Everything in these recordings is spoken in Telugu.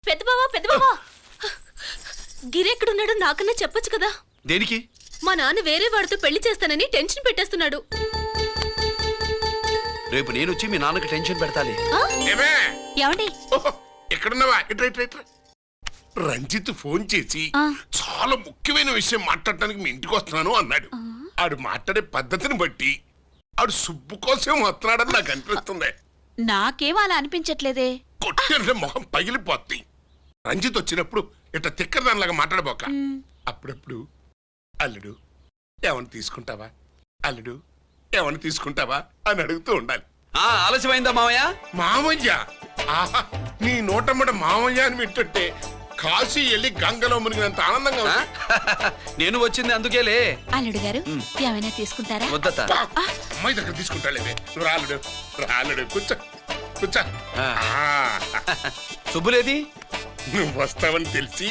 పెద్దబావా గిరెక్కడున్నాడు నాకన్నా చెప్పొచ్చు కదా. దేనికి? మా నాన్న వేరే వాడితో పెళ్లి చేస్తానని టెన్షన్ పెట్టేస్తున్నాడు. రేపు నేను వచ్చి మీ నాన్నకి టెన్షన్ పెడతాలి. ఏమండి ఎక్కడున్నావా? రంజిత్ ఫోన్ చేసి చాలా ముఖ్యమైన విషయం మాట్లాడటానికి మీ ఇంటికి వస్తున్నాను అన్నాడు. ఆడు మాట్లాడే పద్ధతిని బట్టి ఆడు సుబ్బు కోసం వస్తున్నాడని నాకు అనిపిస్తుంది. నాకేం అలా అనిపించట్లేదే. కొట్టిన మొహం పగిలిపోద్ది. రంజిత్ వచ్చినప్పుడు ఇట్లా తిక్కదానిలాగా మాట్లాడబోక. అప్పుడప్పుడు అల్లుడు ఏమని తీసుకుంటావా, అల్లుడు ఏమని తీసుకుంటావా అని అడుగుతూ ఉండాలి. ఆలస్యమైందా మామయ్య? మామయ్య? ఆహా, నీ నోటమ్మట మామయ్య అని వింటుంటే కాశీ వెళ్ళి గంగలో మునిగినంత ఆనందంగా. నేను వచ్చింది అందుకేలే. అల్లుడు గారు ఏమైనా తీసుకుంటారా? వద్దత. అమ్మాయి దగ్గర తీసుకుంటాలేవే. నువ్వు రాలుడు రాలుడు కూర్చో కూర్చో. సుబ్బులేది? నువ్వు వస్తావని తెలిసి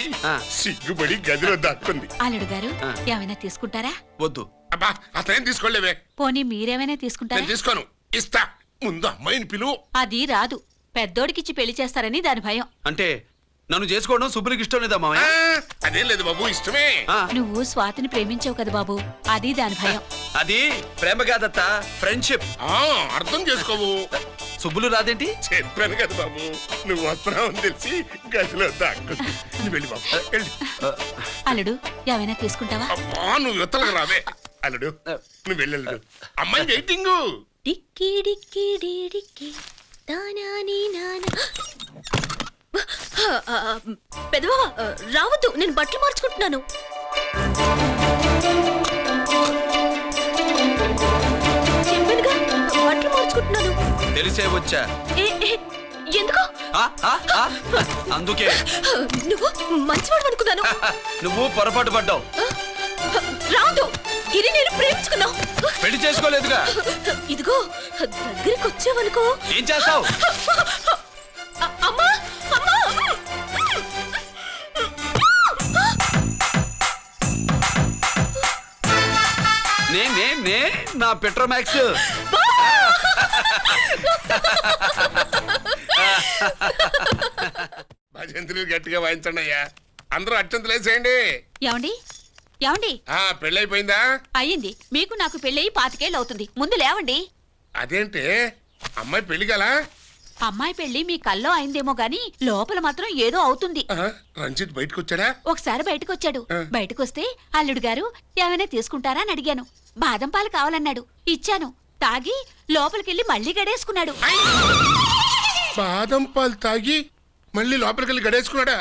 సిగ్గుపడి గదిలో దాక్కుంది. అల్లుడు గారు ఏమైనా తీసుకుంటారా? వద్దు. అబ్బా అతనేం తీసుకోలేవే. పోనీ మీరేమైనా తీసుకుంటారా? నేను తీసుకోను, ఇస్తా. ముందు అమ్మాయిని పిలువు. అది రాదు. పెద్దోడికిచ్చి పెళ్లి చేస్తారని దాని భయం. అంటే నన్ను చేసుకోవడం సుబ్బులకి ఇష్టం లేదా మామయ్య? అదేం లేదు బాబు, ఇష్టమే. నువ్వు స్వాతిని ప్రేమించావు కదా బాబు, అది దాని భయం. అది ప్రేమ కాదత్త, ఫ్రెండ్షిప్. అర్థం చేసుకోవు. సుబ్బులు రాదేంటి? చెప్పాను కదా బాబు, నువ్వు వస్తున్నావని తెలిసి గదిలో దాక్కుంది. నువ్వు వెళ్ళి బాబు వెళ్ళి. అల్లుడు ఏమైనా తీసుకుంటావా? అబ్బా నువ్వు యువతలకు రావే. అల్లుడు నువ్వు వెళ్ళడు. అమ్మాయి వెయిటింగ్. డిక్కి డిక్కి డిక్కి దానాని నానా. పెద్దవా రావద్దు, నేను బట్టలు మార్చుకుంటున్నాను. చెప్పానుగా బట్టలు మార్చుకుంటున్నాను. తెలిసే వచ్చా. ఎందుకు? అందుకే. నువ్వు మంచివాడు అనుకున్నాను. నువ్వు పొరపాటు పడ్డావు. రావద్దు, ఇది నేను ప్రేమించుకున్నావు. పెళ్లి చేసుకోలేదుగా. ఇదిగో దగ్గరికి వచ్చావనుకో. ఏం చేస్తావు? అమ్మా అమ్మా. నే నా పెట్రోమాక్స్. భజంతులు గట్టిగా వాయించండి అయ్యా. అందరూ అత్యంతలు వేసేయండి. ఏమండి ఏమండి? పెళ్ళైపోయిందా? అయ్యింది. మీకు నాకు పెళ్ళయి 25 ఏళ్ళు అవుతుంది. ముందు లేవండి. అదేంటే అమ్మాయి పెళ్లి గల? అమ్మాయి పెళ్లి మీ కల్లో అయిందేమో గాని లోపల మాత్రం ఏదో అవుతుంది. రంజిత్ బయటకు వచ్చాడా? ఒకసారి బయటకు వచ్చాడు. బయటకొస్తే అల్లుడు గారు ఏమైనా తీసుకుంటారా అని అడిగాను. బాదం పాలు కావాలన్నాడు. ఇచ్చాను. తాగి లోపలికెళ్ళి మళ్ళీ గడేసుకున్నాడు. బాదం పాలు తాగి మళ్ళీ లోపలికెళ్ళి గడేసుకున్నాడా?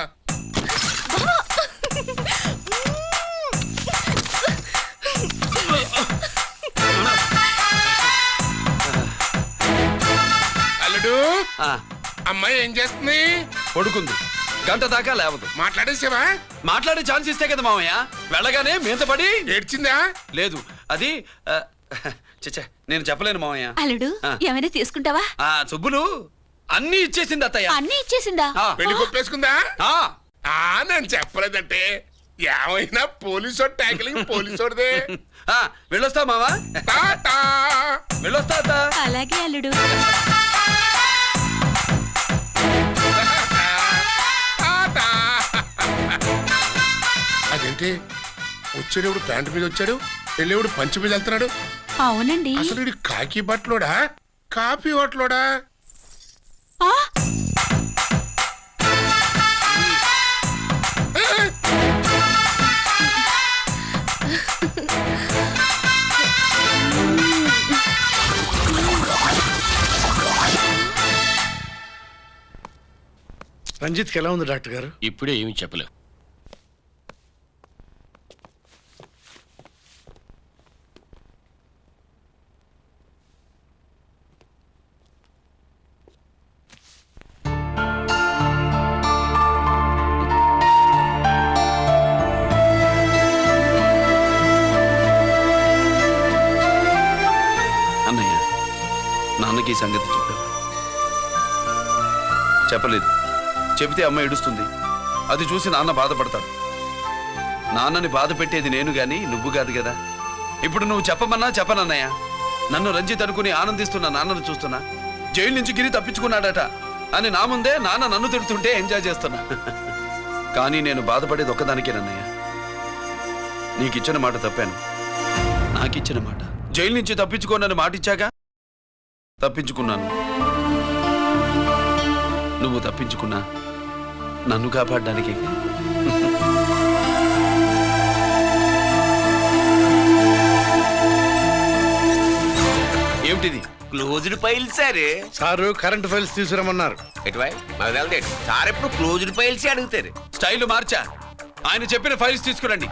అల్లుడు అమ్మాయి ఏం చేస్తుంది? పడుకుంది. గంట దాకా లేవదు. మాట్లాడేసావా? మాట్లాడే ఛాన్స్ ఇస్తే కదా మామయ్య. వెళ్ళగానే మీద పడి ఏడ్చిందా? లేదు, అది చచ్చా నేను చెప్పలేను మామయ్య. అల్లుడు ఏమైనా తీసుకుంటావా? సుబ్బులు అన్ని ఇచ్చేసింది అత్తయ్య. అన్ని ఇచ్చేసిందా? పెళ్లి కొప్పేసుకుందా? నేను చెప్పలేదంటే ఏమైనా పోలీసు ట్యాకిలింగ్ పోలీసోడిదే. వెళ్ళొస్తా మావా. వెళ్ళొస్తా అత్త. అలాగే అల్లుడు. అదేంటి వచ్చేటప్పుడు ప్యాంటు మీద వచ్చాడు, వెళ్ళేవాడు పంచి మీద వెళ్తున్నాడు? అవునండి. అసలు కాకి బట్టలోడా కాఫీ హోటలోడా? రంజిత్కి ఎలా ఉంది డాక్టర్ గారు? ఇప్పుడే ఏమి చెప్పలేవు. అన్నయ్య, నాన్నకి ఈ సంగతి చెప్పావా? చెప్పలేదు. చెబితే అమ్మ ఏడుస్తుంది. అది చూసి నాన్న బాధపడతాడు. నాన్నని బాధ పెట్టేది నేను గాని నువ్వు కాదు కదా. ఇప్పుడు నువ్వు చెప్పమన్నా చెప్పనన్నయ్య. నన్ను రంజిత్ అనుకుని ఆనందిస్తున్న నాన్నను చూస్తున్నా. జైలు నుంచి గిరి తప్పించుకున్నాడట. అని నా ముందే నాన్న నన్ను తిడుతుంటే ఎంజాయ్ చేస్తున్నా. కానీ నేను బాధపడేది ఒక్కదానికేనన్నయ్య. నీకిచ్చిన మాట తప్పాను. నాకిచ్చిన మాట జైలు నుంచి తప్పించుకోనని మాట ఇచ్చాగా తప్పించుకున్నాను. నువ్వు తప్పించుకున్నా నన్ను కాపాడడానికి. ఏమిటిది? Closed file sir. Sir current files తీసుకురమ్మన్నారు. ఎటువై మాకు సార్ ఎప్పుడు క్లోజ్డ్ ఫైల్స్ అడుగుతారు. స్టైల్ మార్చా. ఆయన చెప్పిన ఫైల్స్ తీసుకురండి.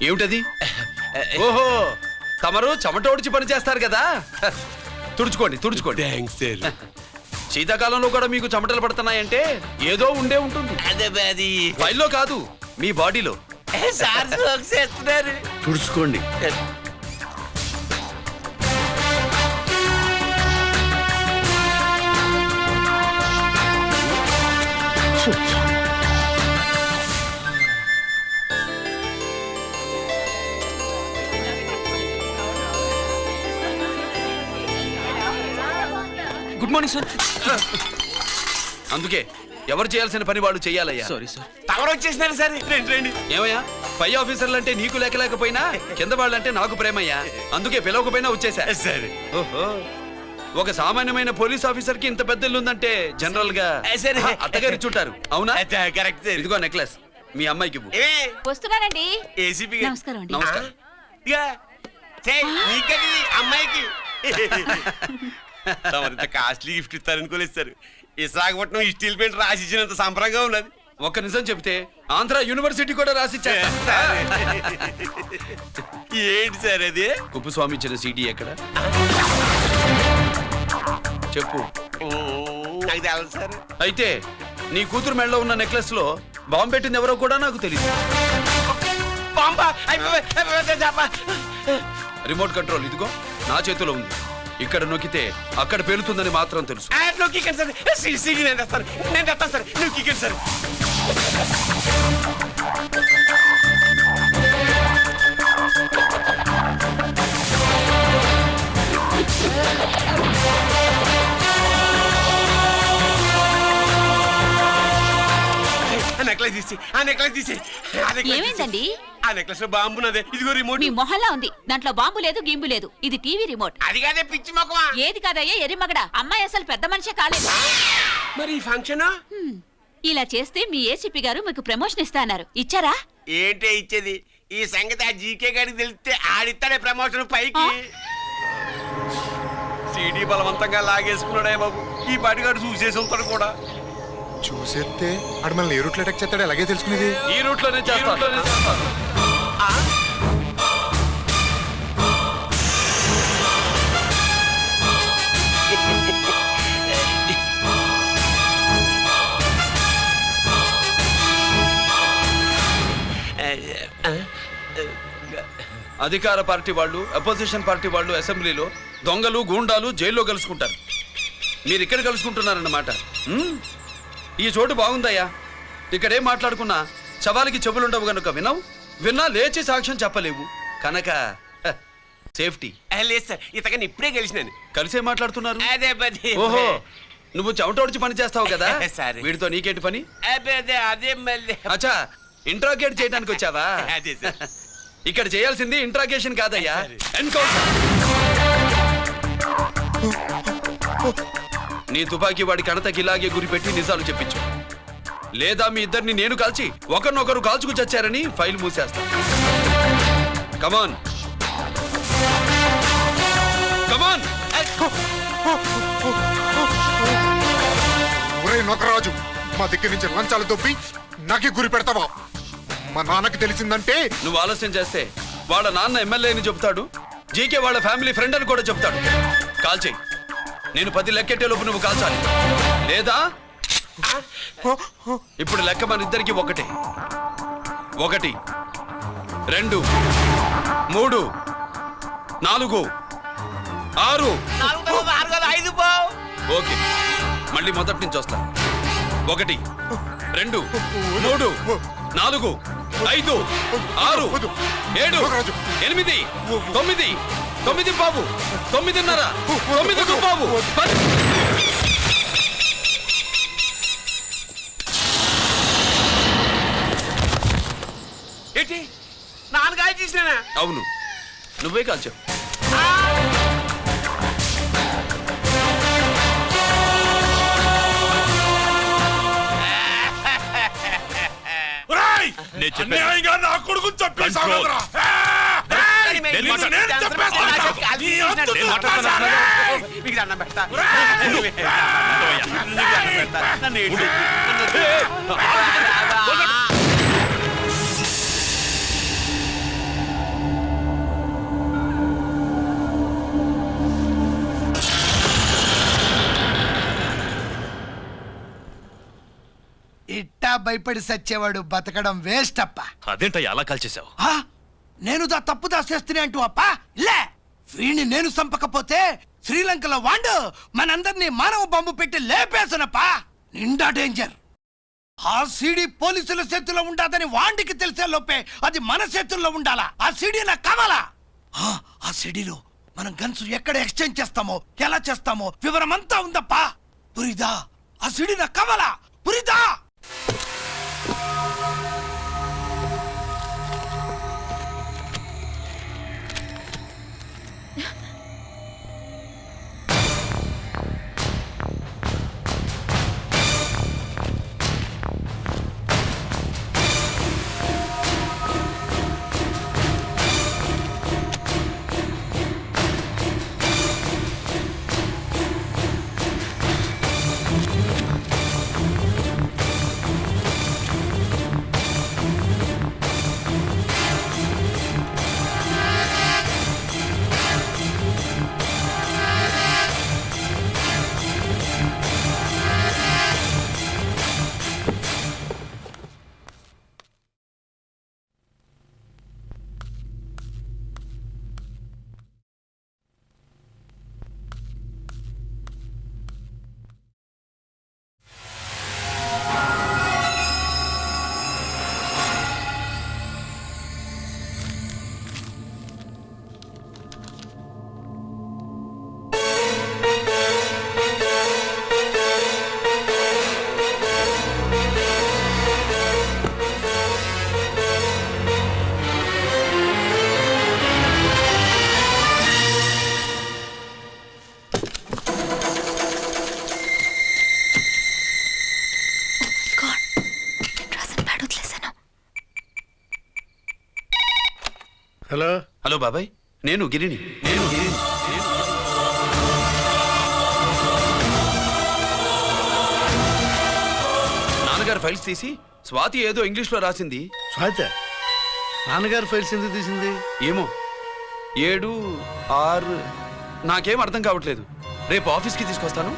ఏమిటది? ఓహో, తమరు చెమటోడ్చి పని చేస్తారు కదా. తుడుచుకోండి తుడుచుకోండి. శీతాకాలంలో కూడా మీకు చెమటలు పడుతున్నాయంటే ఏదో ఉండే ఉంటుంది. అదే ఫైల్లో కాదు, మీ బాడీలో. సార్ చేస్తున్నారు. తుడుచుకోండి. Good morning sir. అందుకే ఎవరు చేయాల్సిన పని వాళ్ళు చెయ్యాలయ్యా. Sorry sir. తమరు వచ్చేసినారు సార్. రండి రండి. ఏమయ్యా, పై ఆఫీసర్లు అంటే నీకు లేకపోయినా కింద వాళ్ళంటే నాకు ప్రేమయ్యా. అందుకే పిలవకపోయినా వచ్చేసా. సరే. ఓహో, ఒక సామాన్యమైన పోలీస్ ఆఫీసర్ కి ఇంత పెద్ద ఇల్లు ఉందంటే జనరల్ గా సరే. అత్తగారు చుట్టారు. అవునా? Correct sir. ఇదిగో నెక్లెస్ మీ అమ్మాయికి ఇవ్వు. వస్తున్నానండి. ఏసీపీ నమస్కారం అండి. నమస్కారం. నీకది అమ్మాయికి తమరింత కాస్ట్లీ గిఫ్ట్ ఇస్తారనుకోలేదు సార్. విశాఖపట్నం ఈ స్టీల్ పెయింట్ రాసి ఇచ్చినంత సంబరంగా ఉన్నది. ఒక్క నిజం చెప్తే ఆంధ్ర యూనివర్సిటీ కూడా రాసిచ్చా. ఏంటి సార్ అది? కుప్పస్వామి ఇచ్చిన సీడీ ఎక్కడ చెప్పు. నాకు తెలదు సార్. అయితే నీ కూతురు మెడలో ఉన్న నెక్లెస్ లో బాంబు పెట్టింది ఎవరో కూడా నాకు తెలియదు. రిమోట్ కంట్రోల్ ఇదిగో నా చేతిలో ఉంది. ఇక్కడ నొక్కితే అక్కడ పేలుతుందని మాత్రం తెలుసు. సార్. నెక్లెస్ తీసి ఏమైందండి? ఆ నెక్లెస్ లో బాంబు ఉన్నదే. ఇదిగో రిమోట్. మీ మొహల్లా ఉంది. దాంట్లో బాంబు లేదు, గింబు లేదు. ఇది టీవీ రిమోట్. అది కాదే పిచ్చి మొక్కమా. ఏది కాదయ్యా ఎరిమగడ. అమ్మాయి అసలు పెద్ద మనిషే కాలేదు. మరి ఈ ఫంక్షన్ ఇలా చేస్తే మీ ఏసీపీ గారు మీకు ప్రమోషన్ ఇస్తా అన్నారు. ఇచ్చారా? ఏంటే ఇచ్చేది? ఈ సంగతి ఆ జీకే గారికి తెలిస్తే ఆడిస్తాడే ప్రమోషన్ పైకి. సీడీ బలవంతంగా లాగేసుకున్నాడే బాబు. ఈ పాటిగాడు చూసేసి ఉంటాడు కూడా. చూసేస్తే అడు మనల్ని ఏ రూట్లో అటాక్ చేస్తాడో అలాగే తెలుసుకునేది. ఈ రూట్ లోనే చేస్తాను. అధికార పార్టీ వాళ్ళు, అపోజిషన్ పార్టీ వాళ్ళు అసెంబ్లీలో, దొంగలు గూండాలు జైల్లో కలుసుకుంటారు. మీరు ఇక్కడ కలుసుకుంటున్నారన్నమాట. ఈ చోటు బాగుందయ్యా. ఇక్కడేం మాట్లాడుకున్నా శవాలకి చెవులుండవు గనుక విన్నా లేచి సాక్ష్యం చెప్పలేవు కనుక సేఫ్టీ. లేదు సార్, ఇతగాని ఇప్పుడే కలిసినాను. కలిసే మాట్లాడుతున్నారు. అదే పది. ఓహో, నువ్వు చెమటోడ్చి పని చేస్తావు కదా. సరే. వీడితో నీకేంటి పని? అదే మళ్ళీ. అచ్చా, ఇంట్రాగేట్ చేయడానికి వచ్చావా? అదే సార్. ఇక్కడ చేయాల్సింది ఇంట్రాగేషన్ కాదయ్యా, ఎన్కౌంటర్. నీ తుపాకీ వాడి కణతకి ఇలాగే గురిపెట్టి నిజాలు చెప్పించు. లేదా మీ ఇద్దరిని నేను కాల్చి ఒకరినొకరు కాల్చుకు చచ్చారని ఫైల్ మూసేస్తా. కమాన్ కమాన్. ఒరే నొకరాజు, మా దగ్గర నుంచి లంచాలు దొబ్బి నాకే గురి పెడతావా? మా నాన్నకి తెలిసిందంటే నువ్వు ఆలస్యం చేస్తే వాళ్ళ నాన్న ఎమ్మెల్యే అని చెప్తాడు, జీకే వాళ్ళ ఫ్యామిలీ ఫ్రెండ్ అని కూడా చెప్తాడు. కాల్చేయి. నేను 10 లెక్కెట్టే లోపు నువ్వు కాల్చాలి. లేదా ఇప్పుడు లెక్క మన ఇద్దరికి ఒకటే. 1 2 3 4 6 4 తర్వాత 6 కాదు 5 బావ్. ఓకే మళ్ళీ మొదటి నుంచి వస్తా 1 2 3 4 5 6 7 8 9 9 బాబు 9:30 9 బాబు 10. ఏంటి 4 గాలి తీసినా? అవును నువ్వే కాల్చావు. అన్యాయంగా నా కొడుకు చంపేశావు కదరా. నేను చంపేస్తాను. నీ అంతు చూస్తాను. మీకు దండం పెడతా. ఇట్టా భయపడి సచ్చేవాడు బతకడం వేస్ట్ అప్ప. అదేంటయ్యా అలా కాల్చేశావు? ఆ? నేను తప్పు దాచేస్తున్నా అంటూ అప్ప లే వీణ్ణి నేను చంపకపోతే శ్రీలంకలో వాండు మనందరినీ మానవ బాంబు పెట్టి లేపేసనప్ప. నిండా డేంజర్. ఆ సీడీ పోలీసుల చేతుల్లో ఉండాదని వాండికి తెలిసే లోపే అది మన చేతుల్లో ఉండాలా. ఆ సీడీ నాకు కావాలా. ఆ సీడీలో మనం గన్స్ ఎక్కడ ఎక్స్చేంజ్ చేస్తామో ఎలా చేస్తామో వివరమంతా ఉందప్పా. పురిదా ఆ సీడీ నాకు కావాలా. పురిదా హలో హలో బాబాయ్ నేను గిరిని. నాన్నగారు ఫైల్స్ తీసి స్వాతి ఏదో ఇంగ్లీష్ లో రాసింది. స్వాతి నాన్నగారు ఫైల్స్ ఎందుకు తీసింది? ఏమో 7 6 నాకేం అర్థం కావట్లేదు. రేపు ఆఫీస్కి తీసుకొస్తాను.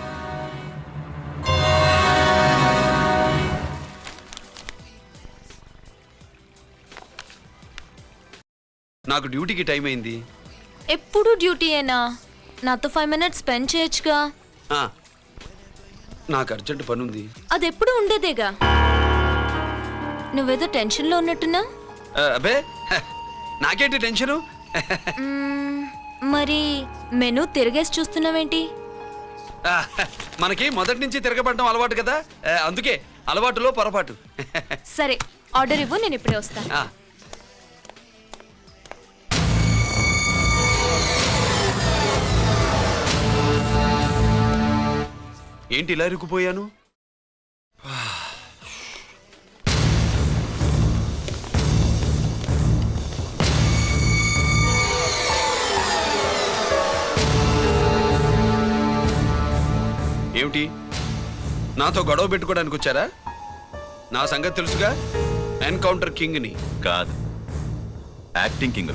నాకు డ్యూటీకి టైం అయింది. ఎప్పుడు డ్యూటీయేనా? నాతో 5 minutes స్పెండ్ చేయొచ్చుగా. నాకు అర్జెంట్ పని ఉంది. అది ఎప్పుడు ఉండేదేగా. నువ్వేదో టెన్షన్లో ఉన్నట్టున్నా. అబ్బే నాకేంటి టెన్షను. మరి మెనూ తిరగేసి చూస్తున్నావేంటి? మనకి మొదటి నుంచి తిరగబడడం అలవాటు కదా, అందుకే అలవాటులో పొరపాటు. సరే ఆర్డర్ ఇవ్వు, నేను ఇప్పుడే వస్తా. ఏంటి ఇలా ఇరుక్కుపోయాను? ఏమిటి నాతో గొడవ పెట్టుకోవడానికి వచ్చారా? నా సంగతి తెలుసుగా, ఎన్కౌంటర్ కింగ్ని. కాదు, యాక్టింగ్ కింగ్.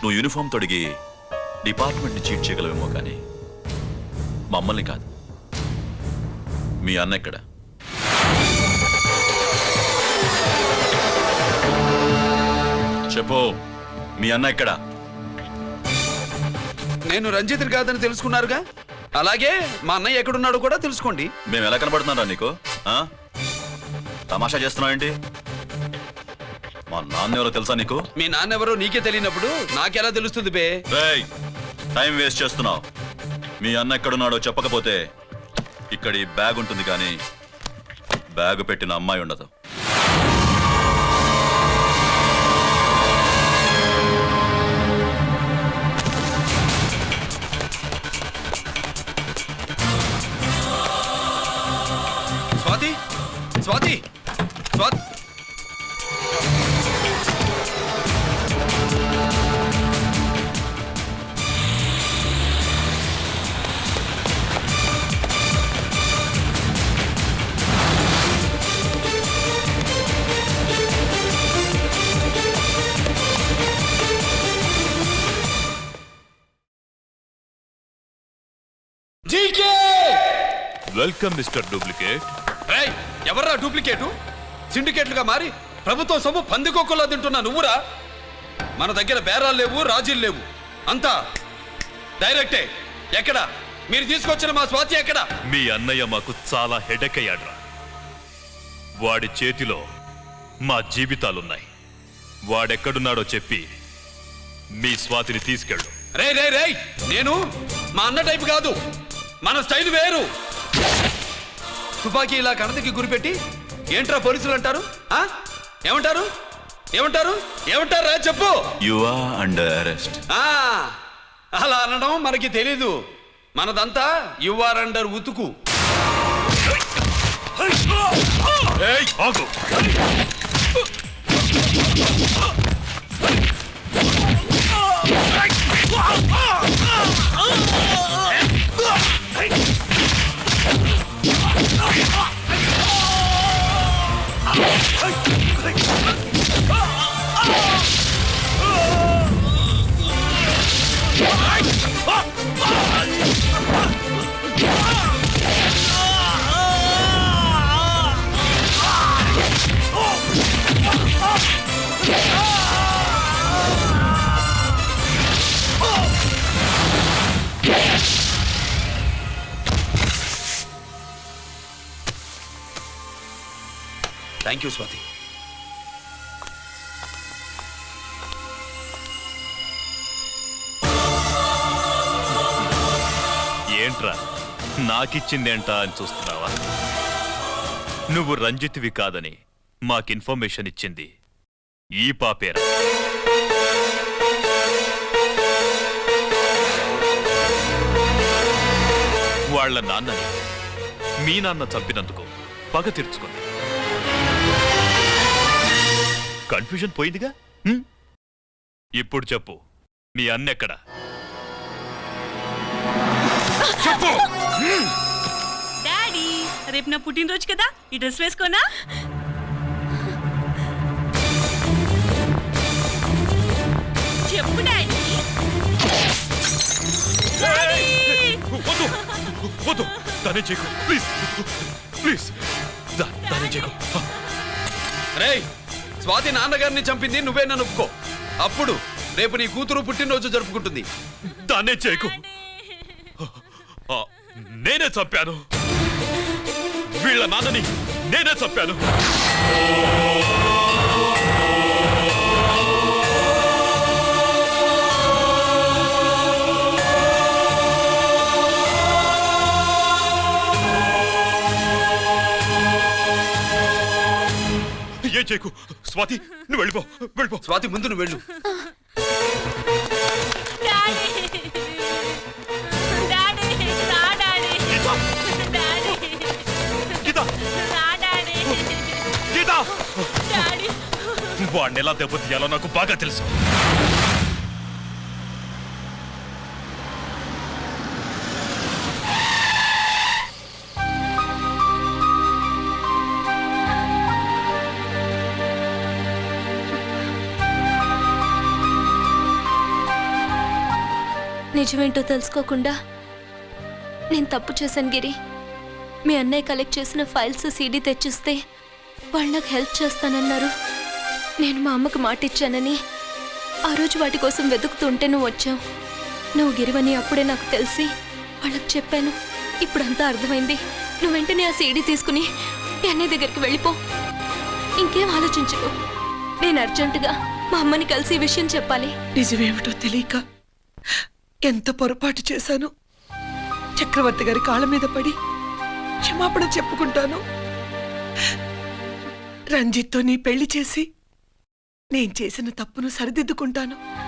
నువ్వు యూనిఫామ్ తొడిగి డిపార్ట్మెంట్ని చీట్ చేయగలవేమో కానీ మమ్మల్ని కాదు. మీ అన్న ఎక్కడ? చెప్పు, మీ అన్న ఎక్కడ? నేను రంజిత్ని కాదని తెలుసుకున్నారుగా, అలాగే మా అన్నయ్య ఎక్కడున్నాడో కూడా తెలుసుకోండి. మేము ఎలా కనబడుతున్నారా నీకు? ఆ? తమాషా చేస్తున్నావు ఏంటి? మా నాన్న ఎవరో తెలుసా నీకు? మీ నాన్నెవరో నీకే తెలియనప్పుడు నాకెలా తెలుస్తుంది బే? రేయ్, టైం వేస్ట్ చేస్తున్నావు. మీ అన్న ఎక్కడున్నాడో చెప్పకపోతే ఇక్కడ ఈ బ్యాగ్ ఉంటుంది కానీ బ్యాగ్ పెట్టిన అమ్మాయి ఉండదు. Swathi, Swathi, Swathi. Welcome mister duplicate. రేయ్, ఎవర్రా డూప్లికేటు? సిండికేట్లుగా మారి ప్రభుత్వం సొమ్ము పందికొక్కులా తింటున్నా నువ్వురా? మన దగ్గర బేరాలు లేవు, రాజీలు లేవు, అంతా డైరెక్టే. ఎక్కడ మీరు తీసుకొచ్చిన మా స్వాతి ఎక్కడ? మీ అన్నయ్య మాకు చాలా హెడెక్ అయ్యాడ్రా. వాడి చేతిలో మా జీవితాలున్నాయి. వాడెక్కడున్నాడో చెప్పి మీ స్వాతిని తీసుకెళ్ళు. రే రే రే, నేను మా అన్న టైపు కాదు, మన స్టైల్ వేరు. తుపాకీ ఇలా కణతకి గురిపెట్టి ఏంట్రా పోలీసులు అంటారు? ఏమంటారు? ఏమంటారు? ఏమంటారా చెప్పు. You are under arrest. అలా అనడం మనకి తెలీదు. మనదంతా యు ఆర్ అండర్ ఉతుకు. ఆగు. Thank you Swathi. ఏంట్రా నాకిచ్చిందేంటా అని చూస్తున్నావా? నువ్వు రంజిత్వి కాదని మాకు ఇన్ఫర్మేషన్ ఇచ్చింది ఈ పాపేరా. వాళ్ళ నాన్నని మీ నాన్న చంపినందుకు పగ తీర్చుకుంది. కన్ఫ్యూజన్ పోయిందిగా. ఇప్పుడు చెప్పు, మీ అన్నెక్కడా? చెప్పు. డాడీ, రేపు నా పుట్టినరోజు కదా, ఈ డ్రెస్ వేసుకోనా? చెప్పు డాడీ. వద్దు, దానే చేయకు ప్లీజ్, ప్లీజ్ దానే చేయకు. రేయ్, స్వాతి నాన్నగారిని చంపింది నువ్వేనని ఒప్పుకో. అప్పుడు రేపు నీ కూతురు పుట్టినరోజు జరుపుకుంటుంది. దాన్నే చేయకు. నేనే చంపాను, వీళ్ళ నాన్నని నేనే చంపాను. ఏం చేయకు స్వాతి, నువ్వు వెళ్ళిపో, వెళ్ళిపో. స్వాతి, ముందు నువ్వు వెళ్ళు. వాడిని ఎలా దెబ్బతీయాలో నాకు బాగా తెలుసు. నిజమేంటో తెలుసుకోకుండా నేను తప్పు చేశాను గిరి. మీ అన్నయ్య కలెక్ట్ చేసిన ఫైల్స్ సీడీ తెచ్చిస్తే వాళ్ళు నాకు హెల్ప్ చేస్తానన్నారు. నేను మా అమ్మకు మాట ఇచ్చానని ఆ రోజు వాటి కోసం వెతుకుతుంటే నువ్వు వచ్చావు. నువ్వు గిరివని అప్పుడే నాకు తెలిసి వాళ్ళకి చెప్పాను. ఇప్పుడంతా అర్థమైంది. నువ్వు వెంటనే ఆ సీడీ తీసుకుని మీ అన్నయ్య దగ్గరికి వెళ్ళిపో. ఇంకేం ఆలోచించుకో. నేను అర్జెంటుగా మా అమ్మని కలిసి ఈ విషయం చెప్పాలి. నిజమేమిటో తెలియక ఎంత పొరపాటు చేశాను. చక్రవర్తి గారి కాళ్ళ మీద పడి క్షమాపణ చెప్పుకుంటాను. రంజిత్తో నీ పెళ్లి చేసి నేను చేసిన తప్పును సరిదిద్దుకుంటాను.